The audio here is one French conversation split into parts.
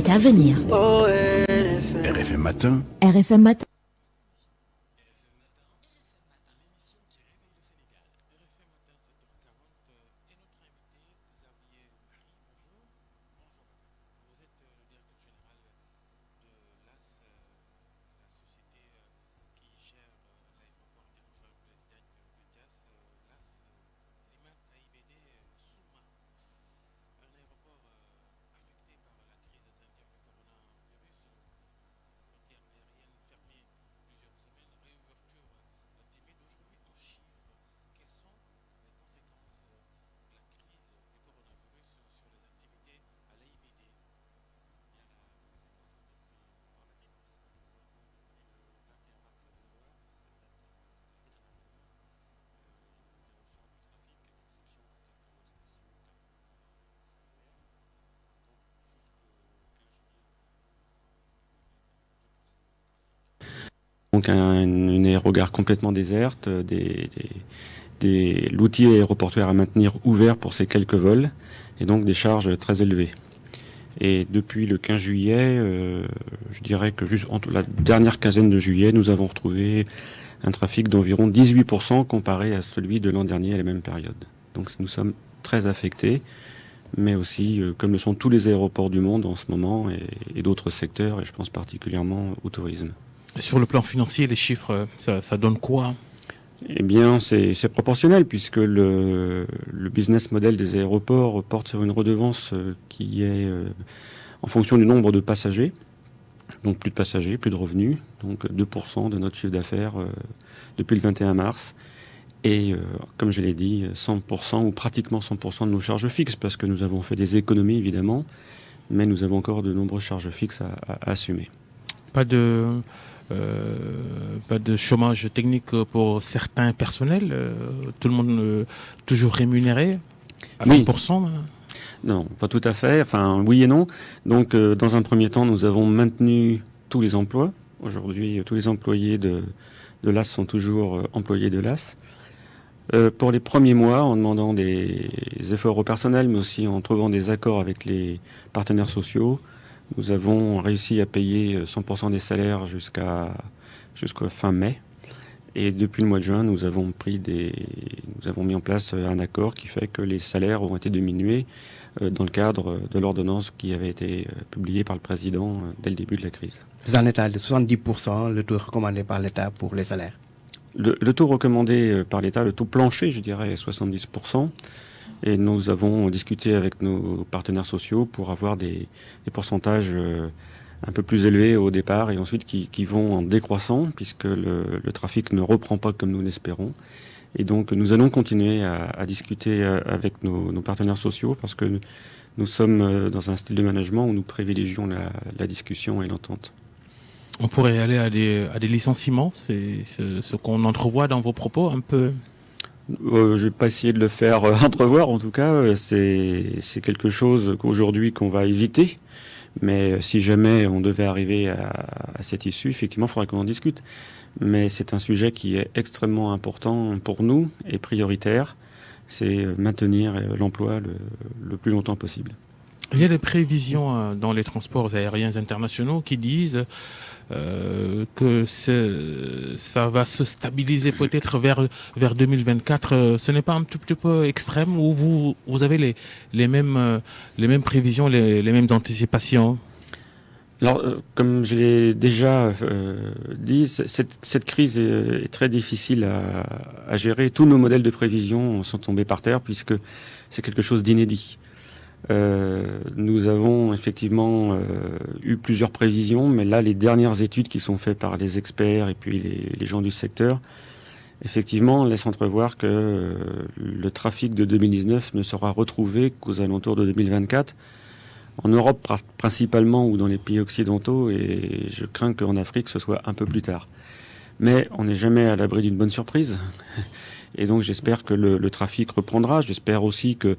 est à venir. RFM Matin. RFM Matin. Donc une aérogare complètement déserte, l'outil aéroportuaire à maintenir ouvert pour ces quelques vols, et donc des charges très élevées. Et depuis le 15 juillet, je dirais que juste entre la dernière quinzaine de juillet, nous avons retrouvé un trafic d'environ 18% comparé à celui de l'an dernier à la même période. Donc nous sommes très affectés, mais aussi, comme le sont tous les aéroports du monde en ce moment, et d'autres secteurs, et je pense particulièrement au tourisme. Sur le plan financier, les chiffres, ça donne quoi ? Eh bien, c'est proportionnel, puisque le business model des aéroports porte sur une redevance qui est en fonction du nombre de passagers. Donc plus de passagers, plus de revenus. Donc 2% de notre chiffre d'affaires depuis le 21 mars. Et comme je l'ai dit, 100% ou pratiquement 100% de nos charges fixes, parce que nous avons fait des économies évidemment, mais nous avons encore de nombreuses charges fixes à assumer. Pas de chômage technique pour certains personnels, tout le monde toujours rémunéré à 100%. Oui. Non, pas tout à fait. Enfin, oui et non. Donc, dans un premier temps, nous avons maintenu tous les emplois. Aujourd'hui, tous les employés de l'AS sont toujours employés de l'AS. Pour les premiers mois, en demandant des efforts au personnel, mais aussi en trouvant des accords avec les partenaires sociaux, nous avons réussi à payer 100% des salaires jusqu'à fin mai. Et depuis le mois de juin, nous avons mis en place un accord qui fait que les salaires ont été diminués dans le cadre de l'ordonnance qui avait été publiée par le président dès le début de la crise. Vous en êtes à 70%, le taux recommandé par l'État pour les salaires. Le taux recommandé par l'État, le taux plancher, je dirais, est 70%. Et nous avons discuté avec nos partenaires sociaux pour avoir des pourcentages un peu plus élevés au départ et ensuite qui vont en décroissant puisque le trafic ne reprend pas comme nous l'espérons. Et donc nous allons continuer à discuter avec nos partenaires sociaux parce que nous sommes dans un style de management où nous privilégions la discussion et l'entente. On pourrait aller à des licenciements, c'est ce qu'on entrevoit dans vos propos un peu. Je vais pas essayer de le faire entrevoir, en tout cas, c'est quelque chose qu'aujourd'hui qu'on va éviter. Mais si jamais on devait arriver à cette issue, effectivement, il faudrait qu'on en discute. Mais c'est un sujet qui est extrêmement important pour nous et prioritaire. C'est maintenir l'emploi le plus longtemps possible. Il y a des prévisions dans les transports aériens internationaux qui disent que ça va se stabiliser peut-être vers 2024. Ce n'est pas un tout petit peu extrême ou vous avez les mêmes prévisions, les mêmes anticipations? Alors, comme je l'ai déjà dit, cette crise est très difficile à gérer. Tous nos modèles de prévision sont tombés par terre puisque c'est quelque chose d'inédit. Nous avons effectivement eu plusieurs prévisions, mais là, les dernières études qui sont faites par les experts et puis les gens du secteur, effectivement, laissent entrevoir que le trafic de 2019 ne sera retrouvé qu'aux alentours de 2024. En Europe principalement ou dans les pays occidentaux, et je crains qu'en Afrique ce soit un peu plus tard. Mais on n'est jamais à l'abri d'une bonne surprise. Et donc j'espère que le trafic reprendra. J'espère aussi que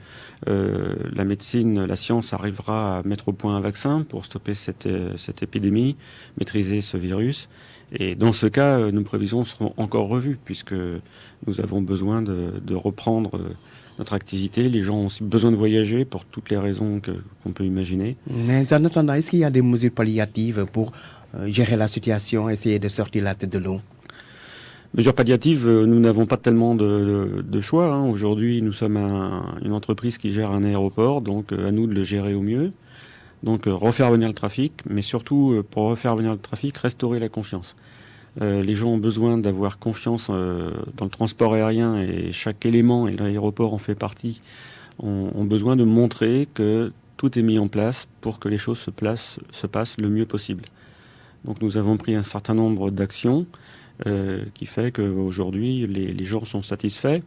la médecine, la science arrivera à mettre au point un vaccin pour stopper cette épidémie, maîtriser ce virus. Et dans ce cas, nos prévisions seront encore revues, puisque nous avons besoin de reprendre notre activité. Les gens ont aussi besoin de voyager pour toutes les raisons qu'on peut imaginer. Mais en attendant, est-ce qu'il y a des mesures palliatives pour gérer la situation, essayer de sortir la tête de l'eau? Mesures palliatives, nous n'avons pas tellement de choix. Aujourd'hui, nous sommes une entreprise qui gère un aéroport, donc à nous de le gérer au mieux. Donc refaire venir le trafic, mais surtout pour refaire venir le trafic, restaurer la confiance. Les gens ont besoin d'avoir confiance dans le transport aérien et chaque élément, et l'aéroport en fait partie, ont besoin de montrer que tout est mis en place pour que les choses se passent le mieux possible. Donc nous avons pris un certain nombre d'actions qui fait qu'aujourd'hui les gens sont satisfaits.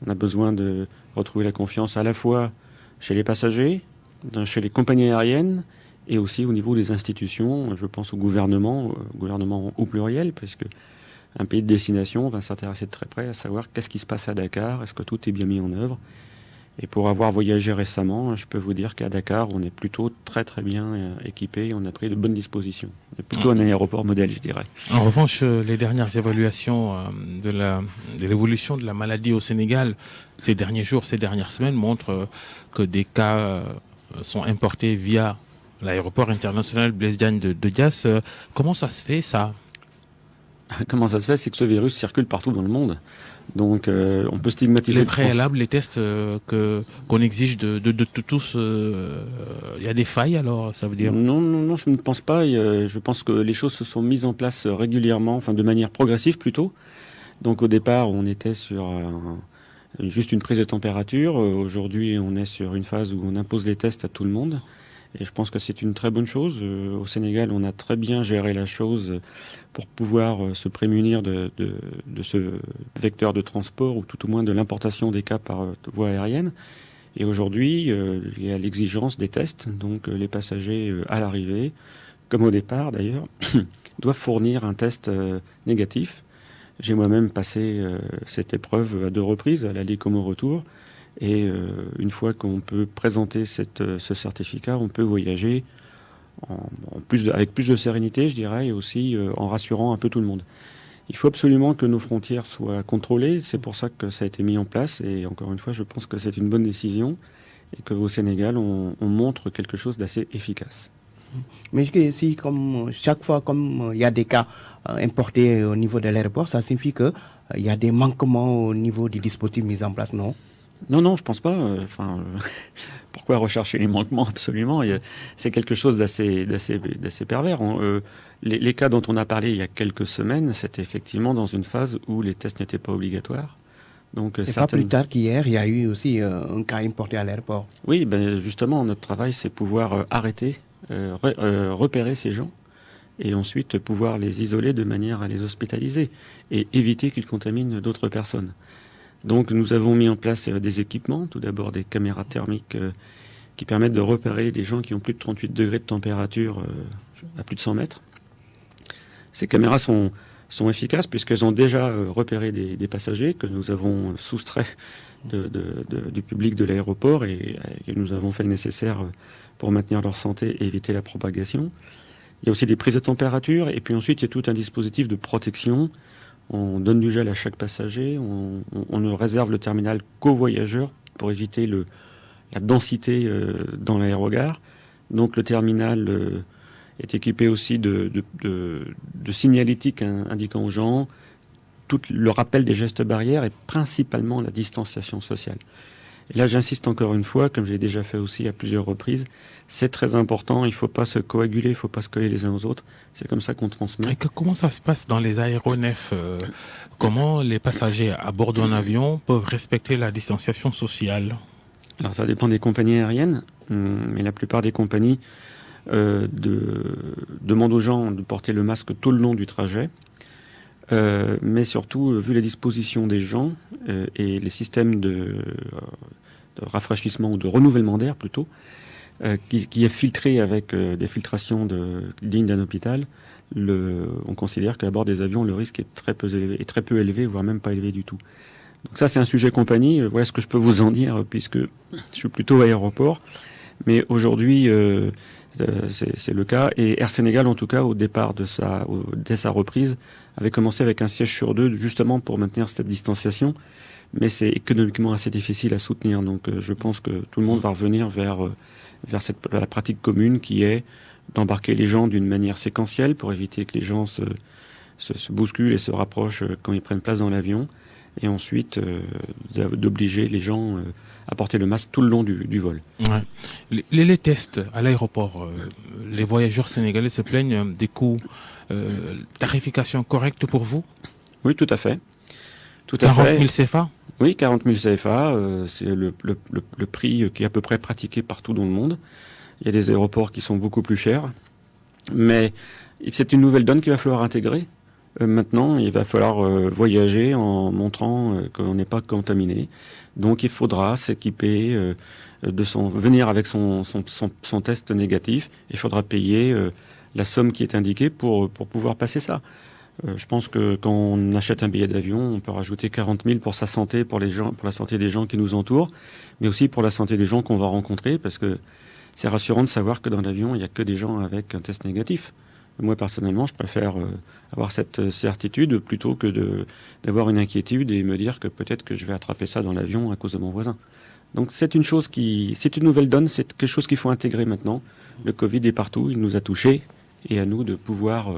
On a besoin de retrouver la confiance à la fois chez les passagers, chez les compagnies aériennes et aussi au niveau des institutions. Je pense au gouvernement au pluriel, parce que un pays de destination va s'intéresser de très près à savoir qu'est-ce qui se passe à Dakar, est-ce que tout est bien mis en œuvre. Et pour avoir voyagé récemment, je peux vous dire qu'à Dakar, on est plutôt très très bien équipé, on a pris de bonnes dispositions. On est plutôt un aéroport modèle, je dirais. En revanche, les dernières évaluations de l'évolution de la maladie au Sénégal, ces derniers jours, ces dernières semaines, montrent que des cas sont importés via l'aéroport international Blaise Diagne de Diass. Comment ça se fait, ça? Comment ça se fait? C'est que ce virus circule partout dans le monde. Donc, on peut stigmatiser... Les préalables, les tests qu'on exige de tous, il y a des failles, alors, ça veut dire? Non, je ne pense pas. Je pense que les choses se sont mises en place régulièrement, enfin de manière progressive plutôt. Donc, au départ, on était sur juste une prise de température. Aujourd'hui, on est sur une phase où on impose les tests à tout le monde. Et je pense que c'est une très bonne chose. Au Sénégal, on a très bien géré la chose pour pouvoir se prémunir de ce vecteur de transport, ou tout au moins de l'importation des cas par voie aérienne. Et aujourd'hui, il y a l'exigence des tests. Donc les passagers à l'arrivée, comme au départ d'ailleurs, doivent fournir un test négatif. J'ai moi-même passé cette épreuve à 2 reprises, à l'aller comme au retour. Et une fois qu'on peut présenter ce certificat, on peut voyager avec plus de sérénité, je dirais, et aussi en rassurant un peu tout le monde. Il faut absolument que nos frontières soient contrôlées. C'est pour ça que ça a été mis en place. Et encore une fois, je pense que c'est une bonne décision et qu'au Sénégal, on montre quelque chose d'assez efficace. Mais si, comme chaque fois, comme il y a des cas importés au niveau de l'aéroport, ça signifie qu'il y a des manquements au niveau du dispositif mis en place, non? Non, je pense pas. Pourquoi rechercher les manquements? Absolument. C'est quelque chose d'assez pervers. Les cas dont on a parlé il y a quelques semaines, c'était effectivement dans une phase où les tests n'étaient pas obligatoires. Donc, pas plus tard qu'hier, il y a eu aussi un cas importé à l'aéroport. Oui, justement, notre travail, c'est pouvoir arrêter, repérer ces gens et ensuite pouvoir les isoler de manière à les hospitaliser et éviter qu'ils contaminent d'autres personnes. Donc nous avons mis en place des équipements, tout d'abord des caméras thermiques qui permettent de repérer des gens qui ont plus de 38 degrés de température à plus de 100 mètres. Ces caméras sont efficaces puisqu'elles ont déjà repéré des passagers que nous avons soustraits du public de l'aéroport et nous avons fait le nécessaire pour maintenir leur santé et éviter la propagation. Il y a aussi des prises de température et puis ensuite il y a tout un dispositif de protection. On donne du gel à chaque passager, on ne réserve le terminal qu'aux voyageurs pour éviter la densité dans l'aérogare. Donc le terminal est équipé aussi de signalétique indiquant aux gens tout le rappel des gestes barrières et principalement la distanciation sociale. Et là, j'insiste encore une fois, comme j'ai déjà fait aussi à plusieurs reprises, c'est très important, il ne faut pas se coaguler, il ne faut pas se coller les uns aux autres. C'est comme ça qu'on transmet. Et comment ça se passe dans les aéronefs? Comment les passagers à bord d'un avion peuvent respecter la distanciation sociale? Alors ça dépend des compagnies aériennes, mais la plupart des compagnies demandent aux gens de porter le masque tout le long du trajet. Mais surtout, vu la disposition des gens et les systèmes de rafraîchissement ou de renouvellement d'air plutôt, qui est filtré avec des filtrations dignes d'un hôpital, on considère qu'à bord des avions, le risque est très peu élevé, voire même pas élevé du tout. Donc ça, c'est un sujet compagnie. Voilà ce que je peux vous en dire, puisque je suis plutôt aéroport. Mais aujourd'hui, C'est le cas. Et Air Sénégal, en tout cas, au départ dès sa reprise, avait commencé avec un siège sur 2, justement pour maintenir cette distanciation. Mais c'est économiquement assez difficile à soutenir. Donc je pense que tout le monde va revenir vers la pratique commune qui est d'embarquer les gens d'une manière séquentielle pour éviter que les gens se bousculent et se rapprochent quand ils prennent place dans l'avion. Et ensuite d'obliger les gens à porter le masque tout le long du vol. Ouais. Les tests à l'aéroport, les voyageurs sénégalais se plaignent des coûts, tarification correcte pour vous? Oui, tout à fait. 40 000 CFA? Oui, 40 000 CFA, c'est le prix qui est à peu près pratiqué partout dans le monde. Il y a des aéroports qui sont beaucoup plus chers, mais c'est une nouvelle donne qu'il va falloir intégrer. Maintenant, il va falloir voyager en montrant qu'on n'est pas contaminé. Donc, il faudra s'équiper, venir avec son test négatif. Il faudra payer la somme qui est indiquée pour pouvoir passer ça. Je pense que quand on achète un billet d'avion, on peut rajouter 40 000 pour sa santé, pour la santé des gens qui nous entourent, mais aussi pour la santé des gens qu'on va rencontrer, parce que c'est rassurant de savoir que dans l'avion, il n'y a que des gens avec un test négatif. Moi, personnellement, je préfère avoir cette certitude plutôt que d'avoir une inquiétude et me dire que peut-être que je vais attraper ça dans l'avion à cause de mon voisin. Donc c'est une une nouvelle donne, c'est quelque chose qu'il faut intégrer maintenant. Le Covid est partout, il nous a touchés, et à nous de pouvoir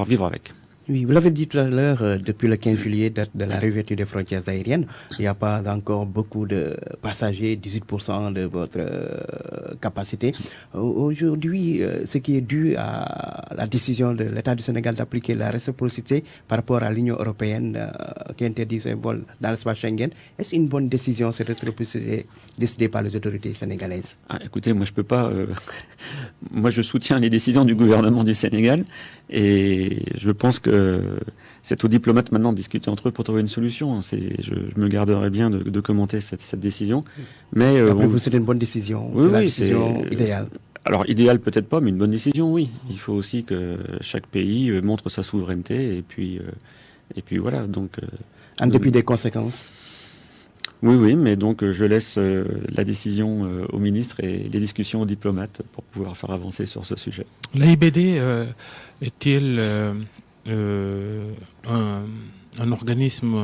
vivre avec. Oui, vous l'avez dit tout à l'heure, depuis le 15 juillet, date de la réouverture des frontières aériennes, il n'y a pas encore beaucoup de passagers, 18% de votre capacité. Aujourd'hui, ce qui est dû à la décision de l'État du Sénégal d'appliquer la réciprocité par rapport à l'Union européenne qui interdit ces vols dans l'espace Schengen, est-ce une bonne décision, cette réciprocité décidée par les autorités sénégalaises? Écoutez, moi je peux pas... moi je soutiens les décisions du gouvernement du Sénégal et je pense que c'est aux diplomates maintenant de discuter entre eux pour trouver une solution. Je me garderai bien de commenter cette décision. Mais d'après vous, c'est une bonne décision? Oui, c'est la décision idéale? Alors, idéal peut-être pas, mais une bonne décision, oui. Il faut aussi que chaque pays montre sa souveraineté et puis voilà. Donc, en dépit des conséquences? Oui, mais donc je laisse la décision au ministre et les discussions aux diplomates pour pouvoir faire avancer sur ce sujet. L'AIBD est-il un organisme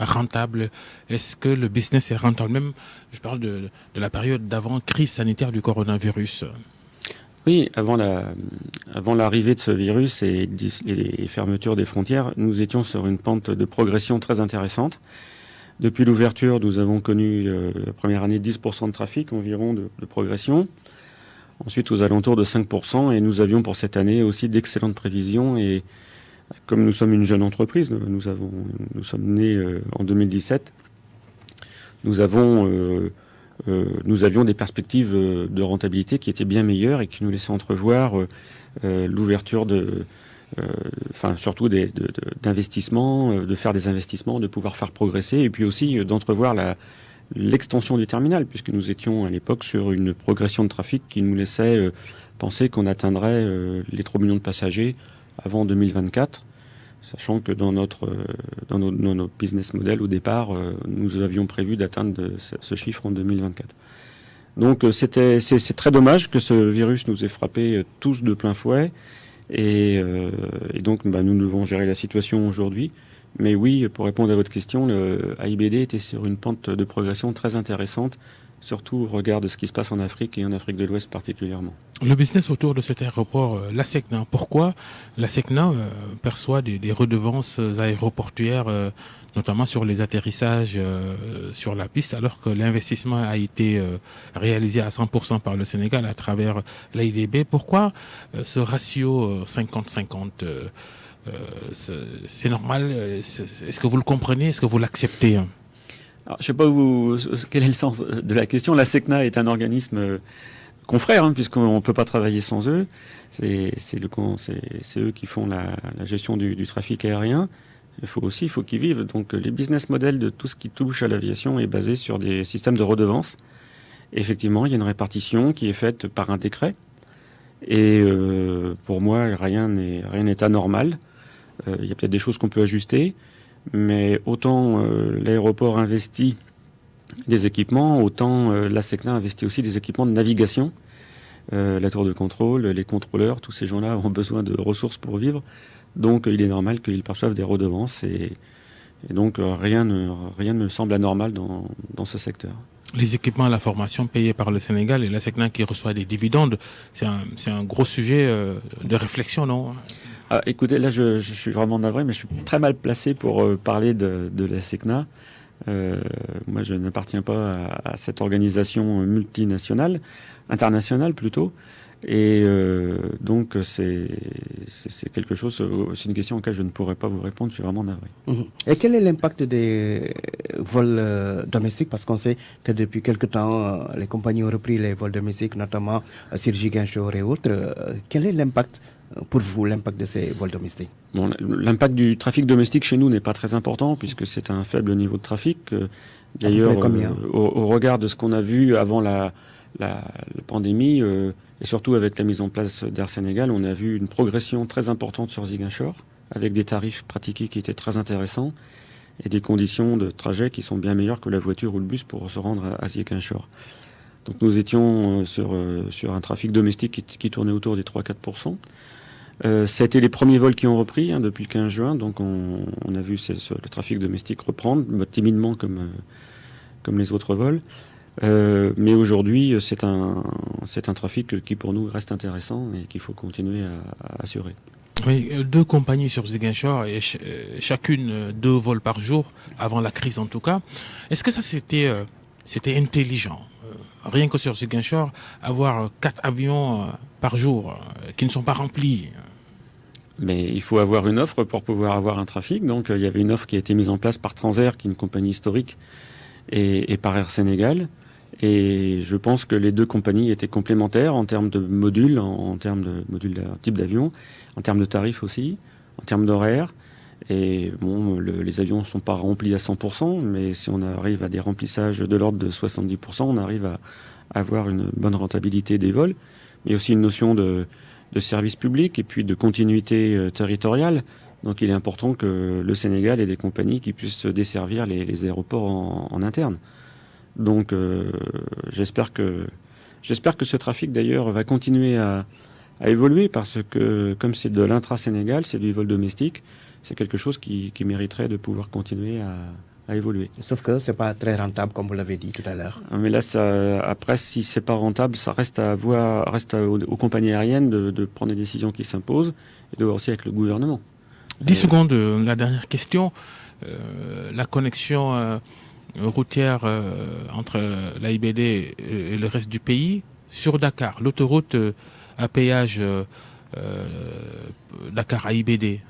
rentable? Est-ce que le business est rentable? Même, je parle de la période d'avant crise sanitaire du coronavirus. Oui, avant l'arrivée de ce virus et les fermetures des frontières, nous étions sur une pente de progression très intéressante. Depuis l'ouverture, nous avons connu la première année 10% de trafic environ de progression. Ensuite, aux alentours de 5%. Et nous avions pour cette année aussi d'excellentes prévisions. Et comme nous sommes une jeune entreprise, nous sommes nés en 2017, nous avions des perspectives de rentabilité qui étaient bien meilleures et qui nous laissaient entrevoir l'ouverture surtout d'investissements, de faire des investissements, de pouvoir faire progresser, et puis aussi d'entrevoir l'extension du terminal, puisque nous étions à l'époque sur une progression de trafic qui nous laissait penser qu'on atteindrait les 3 millions de passagers avant 2024, sachant que dans notre business model au départ, nous avions prévu d'atteindre ce chiffre en 2024. Donc c'est très dommage que ce virus nous ait frappés tous de plein fouet. Et donc, nous devons gérer la situation aujourd'hui. Mais oui, pour répondre à votre question, le AIBD était sur une pente de progression très intéressante, surtout au regard de ce qui se passe en Afrique et en Afrique de l'Ouest particulièrement. Le business autour de cet aéroport, la SECNA, pourquoi la SECNA perçoit des redevances aéroportuaires, notamment sur les atterrissages sur la piste, alors que l'investissement a été réalisé à 100% par le Sénégal à travers l'AIBD? Pourquoi ce ratio 50-50 c'est normal? Est-ce que vous le comprenez? Est-ce que vous l'acceptez? Alors, je ne sais pas quel est le sens de la question. La SECNA est un organisme confrère, puisqu'on ne peut pas travailler sans eux. C'est eux qui font la gestion du trafic aérien. Il faut qu'ils vivent. Donc les business models de tout ce qui touche à l'aviation est basé sur des systèmes de redevances. Effectivement, il y a une répartition qui est faite par un décret. Et pour moi, rien n'est anormal. Il y a peut-être des choses qu'on peut ajuster, mais autant l'aéroport investit des équipements, autant la SECNA investit aussi des équipements de navigation. la tour de contrôle, les contrôleurs, tous ces gens-là ont besoin de ressources pour vivre. Donc il est normal qu'ils perçoivent des redevances et donc rien ne me semble anormal dans ce secteur. Les équipements à la formation payés par le Sénégal et la SECNA qui reçoit des dividendes, c'est un gros sujet de réflexion, non? Écoutez, là je suis vraiment navré, mais je suis très mal placé pour parler de la SECNA. Moi je n'appartiens pas à cette organisation multinationale, internationale plutôt. Et donc c'est quelque chose, c'est une question auquel je ne pourrais pas vous répondre, je suis vraiment navré. Et quel est l'impact des vols domestiques? Parce qu'on sait que depuis quelque temps, les compagnies ont repris les vols domestiques, notamment sur Ziguinchor et autres. Quel est l'impact pour vous, l'impact de ces vols domestiques? Bon, l'impact du trafic domestique chez nous n'est pas très important puisque c'est un faible niveau de trafic. D'ailleurs, au regard de ce qu'on a vu avant la pandémie, et surtout avec la mise en place d'Air Sénégal, on a vu une progression très importante sur Ziguinchor, avec des tarifs pratiqués qui étaient très intéressants, et des conditions de trajet qui sont bien meilleures que la voiture ou le bus pour se rendre à Ziguinchor. Donc nous étions sur un trafic domestique qui tournait autour des 3-4%. Ça a été les premiers vols qui ont repris depuis le 15 juin, donc on a vu le trafic domestique reprendre, timidement comme les autres vols. Mais aujourd'hui, c'est un trafic qui pour nous reste intéressant et qu'il faut continuer à assurer. Oui, 2 compagnies sur Ziguinchor et chacune 2 vols par jour, avant la crise en tout cas. Est-ce que ça c'était intelligent? Rien que sur Ziguinchor, avoir 4 avions par jour qui ne sont pas remplis. Mais il faut avoir une offre pour pouvoir avoir un trafic. Donc il y avait une offre qui a été mise en place par Transair, qui est une compagnie historique, et par Air Sénégal. Et je pense que les 2 compagnies étaient complémentaires en termes de modules, en termes de modules de type d'avion, en termes de tarifs aussi, en termes d'horaire. Et bon, les avions ne sont pas remplis à 100%, mais si on arrive à des remplissages de l'ordre de 70%, on arrive à avoir une bonne rentabilité des vols. Mais aussi une notion de service public et puis de continuité territoriale. Donc il est important que le Sénégal ait des compagnies qui puissent desservir les aéroports en interne. Donc j'espère que ce trafic d'ailleurs va continuer à évoluer parce que comme c'est de l'intra-Sénégal, c'est du vol domestique, c'est quelque chose qui mériterait de pouvoir continuer à évoluer. Sauf que c'est pas très rentable comme vous l'avez dit tout à l'heure. Mais là, après, si c'est pas rentable, ça reste aux compagnies aériennes de prendre des décisions qui s'imposent et de voir aussi avec le gouvernement. 10 secondes, la dernière question. La connexion routière entre l'AIBD et le reste du pays sur Dakar, l'autoroute à péage Dakar-AIBD,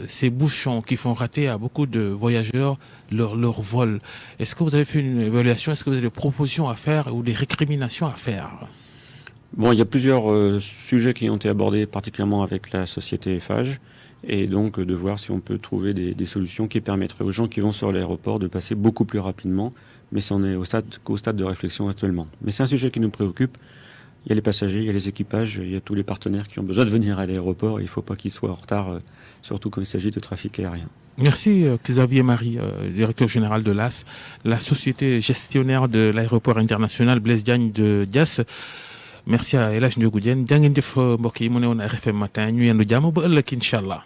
ces bouchons qui font rater à beaucoup de voyageurs leur vol. Est-ce que vous avez fait une évaluation? Est-ce que vous avez des propositions à faire ou des récriminations à faire? Bon, il y a plusieurs sujets qui ont été abordés, particulièrement avec la société Eiffage, et donc de voir si on peut trouver des solutions qui permettraient aux gens qui vont sur l'aéroport de passer beaucoup plus rapidement, mais c'en est qu'au stade de réflexion actuellement. Mais c'est un sujet qui nous préoccupe. Il y a les passagers, il y a les équipages, il y a tous les partenaires qui ont besoin de venir à l'aéroport. Il ne faut pas qu'ils soient en retard, surtout quand il s'agit de trafic aérien. Merci Xavier Marie, directeur général de l'AS, la société gestionnaire de l'aéroport international Blaise Diagne de Diass. Merci à El Hadj Ndiogou Diène. Jaa ngeen jëf mbokk yi mu ne woon RFM matin ñu yendu jàmm ba ëllëg incha allah.